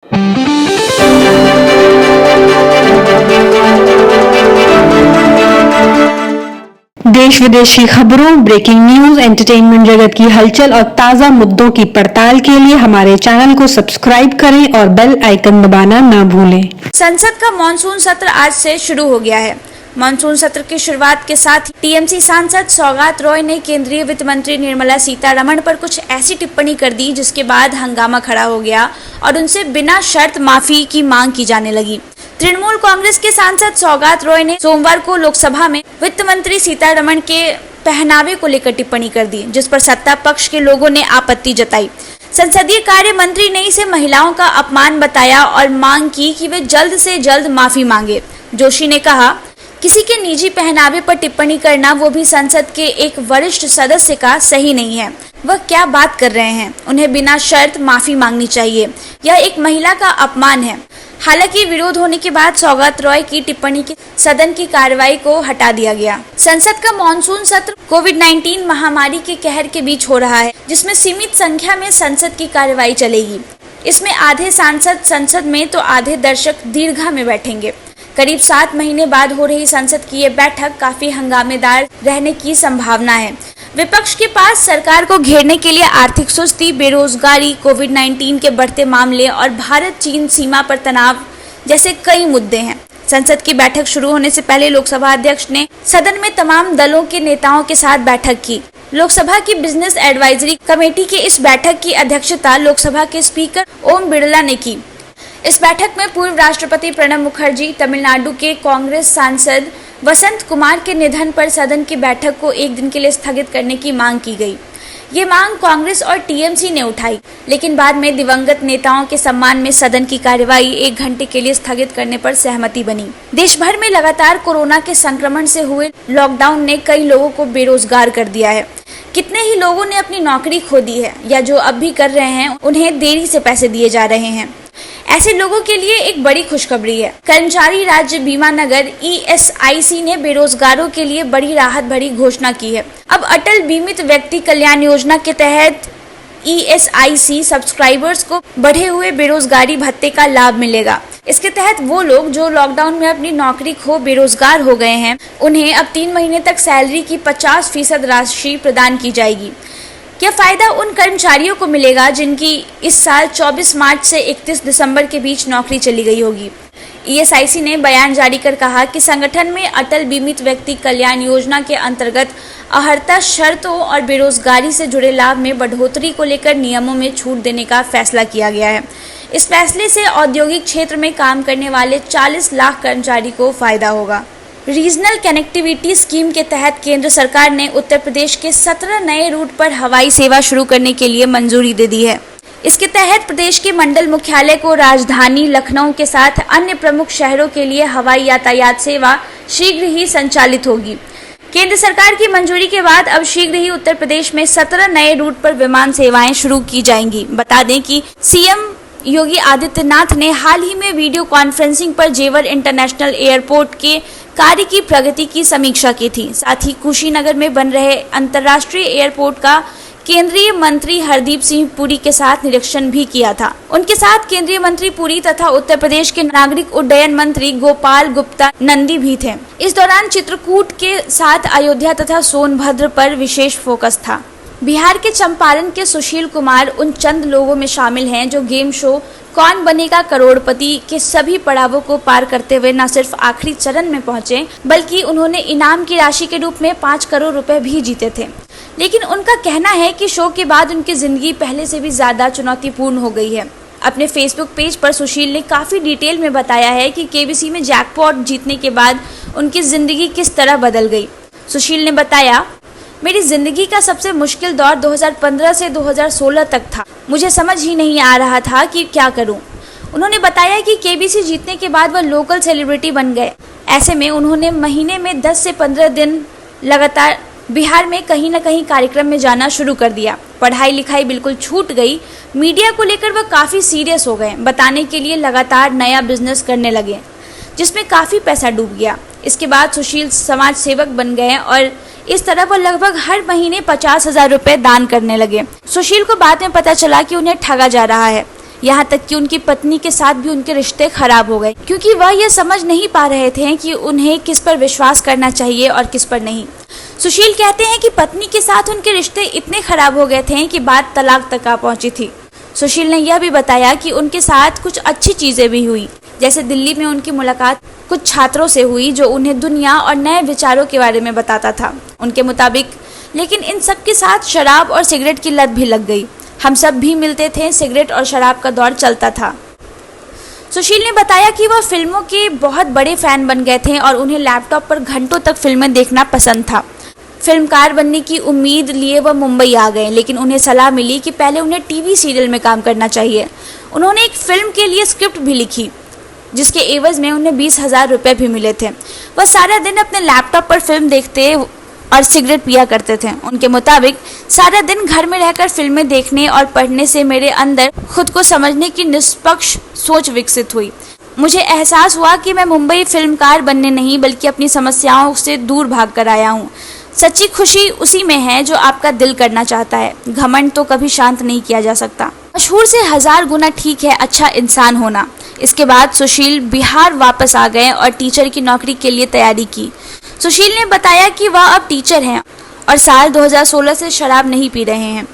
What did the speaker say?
देश विदेश की खबरों, ब्रेकिंग न्यूज, एंटरटेनमेंट जगत की हलचल और ताजा मुद्दों की पड़ताल के लिए हमारे चैनल को सब्सक्राइब करें और बेल आइकन दबाना ना भूलें। संसद का मॉनसून सत्र आज से शुरू हो गया है। मॉनसून सत्र की शुरुआत के साथ टीएमसी सांसद सौगात रॉय ने केंद्रीय वित्त मंत्री निर्मला सीतारमण पर कुछ ऐसी टिप्पणी कर दी जिसके बाद हंगामा खड़ा हो गया और उनसे बिना शर्त माफी की मांग की जाने लगी। तृणमूल कांग्रेस के सांसद सौगात रॉय ने सोमवार को लोकसभा में वित्त मंत्री सीतारमण के पहनावे को लेकर टिप्पणी कर दी, जिस पर सत्ता पक्ष के लोगों ने आपत्ति जताई। संसदीय कार्य मंत्री ने इसे महिलाओं का अपमान बताया और मांग की कि वे जल्द से जल्द माफी मांगे। जोशी ने कहा, किसी के निजी पहनावे पर टिप्पणी करना, वो भी संसद के एक वरिष्ठ सदस्य का, सही नहीं है। वह क्या बात कर रहे हैं? उन्हें बिना शर्त माफी मांगनी चाहिए। यह एक महिला का अपमान है। हालांकि विरोध होने के बाद सौगात रॉय की टिप्पणी के सदन की कार्रवाई को हटा दिया गया। संसद का मॉनसून सत्र कोविड-19 महामारी के कहर के बीच हो रहा है, जिसमें सीमित संख्या में संसद की कार्रवाई चलेगी। इसमें आधे सांसद संसद में तो आधे दर्शक दीर्घा में बैठेंगे। करीब 7 महीने बाद हो रही संसद की ये बैठक काफी हंगामेदार रहने की संभावना है। विपक्ष के पास सरकार को घेरने के लिए आर्थिक सुस्ती, बेरोजगारी, कोविड-19 के बढ़ते मामले और भारत चीन सीमा पर तनाव जैसे कई मुद्दे हैं। संसद की बैठक शुरू होने से पहले लोकसभा अध्यक्ष ने सदन में तमाम दलों के नेताओं के साथ बैठक की। लोकसभा की बिजनेस एडवाइजरी कमेटी की इस बैठक की अध्यक्षता लोकसभा के स्पीकर ओम बिरला ने की। इस बैठक में पूर्व राष्ट्रपति प्रणब मुखर्जी, तमिलनाडु के कांग्रेस सांसद वसंत कुमार के निधन पर सदन की बैठक को एक दिन के लिए स्थगित करने की मांग की गई। ये मांग कांग्रेस और टीएमसी ने उठाई, लेकिन बाद में दिवंगत नेताओं के सम्मान में सदन की कार्यवाही 1 घंटे के लिए स्थगित करने पर सहमति बनी। देश भर में लगातार कोरोना के संक्रमण से हुए लॉकडाउन ने कई लोगों को बेरोजगार कर दिया है। कितने ही लोगों ने अपनी नौकरी खो दी है या जो अब भी कर रहे हैं उन्हें देरी से पैसे दिए जा रहे हैं। ऐसे लोगों के लिए एक बड़ी खुशखबरी है। कर्मचारी राज्य बीमा नगर ESIC ने बेरोजगारों के लिए बड़ी राहत भरी घोषणा की है। अब अटल बीमित व्यक्ति कल्याण योजना के तहत ESIC सब्सक्राइबर्स को बढ़े हुए बेरोजगारी भत्ते का लाभ मिलेगा। इसके तहत वो लोग जो लॉकडाउन में अपनी नौकरी खो बेरोजगार हो गए हैं, उन्हें अब 3 महीने तक सैलरी की 50% राशि प्रदान की जाएगी। यह फायदा उन कर्मचारियों को मिलेगा जिनकी इस साल 24 मार्च से 31 दिसंबर के बीच नौकरी चली गई होगी। ESIC ने बयान जारी कर कहा कि संगठन में अटल बीमित व्यक्ति कल्याण योजना के अंतर्गत अर्हता शर्तों और बेरोजगारी से जुड़े लाभ में बढ़ोतरी को लेकर नियमों में छूट देने का फैसला किया गया है। इस फैसले से औद्योगिक क्षेत्र में काम करने वाले 40 लाख कर्मचारी को फायदा होगा। रीजनल कनेक्टिविटी स्कीम के तहत केंद्र सरकार ने उत्तर प्रदेश के 17 नए रूट पर हवाई सेवा शुरू करने के लिए मंजूरी दे दी है। इसके तहत प्रदेश के मंडल मुख्यालय को राजधानी लखनऊ के साथ अन्य प्रमुख शहरों के लिए हवाई यातायात सेवा शीघ्र ही संचालित होगी। केंद्र सरकार की मंजूरी के बाद अब शीघ्र ही उत्तर प्रदेश में 17 नए रूट पर विमान सेवाएं शुरू की जाएंगी। बता दें कि सीएम योगी आदित्यनाथ ने हाल ही में वीडियो कॉन्फ्रेंसिंग पर जेवर इंटरनेशनल एयरपोर्ट के कार्य की प्रगति की समीक्षा की थी। साथ ही कुशीनगर में बन रहे अंतर्राष्ट्रीय एयरपोर्ट का केंद्रीय मंत्री हरदीप सिंह पुरी के साथ निरीक्षण भी किया था। उनके साथ केंद्रीय मंत्री पुरी तथा उत्तर प्रदेश के नागरिक उड्डयन मंत्री गोपाल गुप्ता नंदी भी थे। इस दौरान चित्रकूट के साथ अयोध्या तथा सोनभद्र पर विशेष फोकस था। बिहार के चंपारण के सुशील कुमार उन चंद लोगों में शामिल हैं जो गेम शो कौन बनेगा करोड़पति के सभी पड़ावों को पार करते हुए न सिर्फ आखिरी चरण में पहुंचे, बल्कि उन्होंने इनाम की राशि के रूप में 5 करोड़ रुपए भी जीते थे। लेकिन उनका कहना है कि शो के बाद उनकी जिंदगी पहले से भी ज्यादा चुनौतीपूर्ण हो गई है। अपने फेसबुक पेज पर सुशील ने काफी डिटेल में बताया है कि केबीसी में जैकपॉट जीतने के बाद उनकी जिंदगी किस तरह बदल गई। सुशील ने बताया, मेरी जिंदगी का सबसे मुश्किल दौर 2015 से 2016 तक था। मुझे समझ ही नहीं आ रहा था कि क्या करूं। उन्होंने बताया कि केबीसी जीतने के बाद वह लोकल सेलिब्रिटी बन गए। ऐसे में उन्होंने महीने में 10 से 15 दिन लगातार बिहार में कहीं न कहीं कार्यक्रम में जाना शुरू कर दिया। पढ़ाई लिखाई बिल्कुल छूट गई। मीडिया को लेकर वह काफ़ी सीरियस हो गए। बताने के लिए लगातार नया बिजनेस करने लगे, जिसमें काफ़ी पैसा डूब गया। इसके बाद सुशील समाज सेवक बन गए और इस तरह वह लगभग हर महीने 50,000 रुपए दान करने लगे। सुशील को बाद में पता चला कि उन्हें ठगा जा रहा है। यहाँ तक कि उनकी पत्नी के साथ भी उनके रिश्ते खराब हो गए, क्योंकि वह यह समझ नहीं पा रहे थे कि उन्हें किस पर विश्वास करना चाहिए और किस पर नहीं। सुशील कहते हैं कि पत्नी के साथ उनके रिश्ते इतने खराब हो गए थे कि बात तलाक तक आ पहुंची थी। सुशील ने यह भी बताया कि उनके साथ कुछ अच्छी चीजें भी हुई, जैसे दिल्ली में उनकी मुलाकात कुछ छात्रों से हुई जो उन्हें दुनिया और नए विचारों के बारे में बताता था। उनके मुताबिक लेकिन इन सब के साथ शराब और सिगरेट की लत भी लग गई। हम सब भी मिलते थे, सिगरेट और शराब का दौर चलता था। सुशील ने बताया कि वह फिल्मों के बहुत बड़े फैन बन गए थे और उन्हें लैपटॉप पर घंटों तक फिल्में देखना पसंद था। फिल्मकार बनने की उम्मीद लिए वह मुंबई आ गए, लेकिन उन्हें सलाह मिली कि पहले उन्हें टीवी सीरियल में काम करना चाहिए। उन्होंने एक फिल्म के लिए स्क्रिप्ट भी लिखी, जिसके एवज में उन्हें 20,000 रुपये भी मिले थे। वह सारा दिन अपने लैपटॉप पर फिल्म देखते और सिगरेट पिया करते थे। उनके मुताबिक सारा दिन घर में रहकर फिल्में देखने और पढ़ने से मेरे अंदर खुद को समझने की निष्पक्ष सोच विकसित हुई। मुझे एहसास हुआ कि मैं मुंबई फिल्मकार बनने नहीं बल्कि अपनी समस्याओं से दूर भाग कर आया हूँ। सच्ची खुशी उसी में है जो आपका दिल करना चाहता है। घमंड तो कभी शांत नहीं किया जा सकता। मशहूर से 1000 गुना ठीक है अच्छा इंसान होना। इसके बाद सुशील बिहार वापस आ गए और टीचर की नौकरी के लिए तैयारी की। सुशील ने बताया कि वह अब टीचर हैं और साल 2016 से शराब नहीं पी रहे हैं।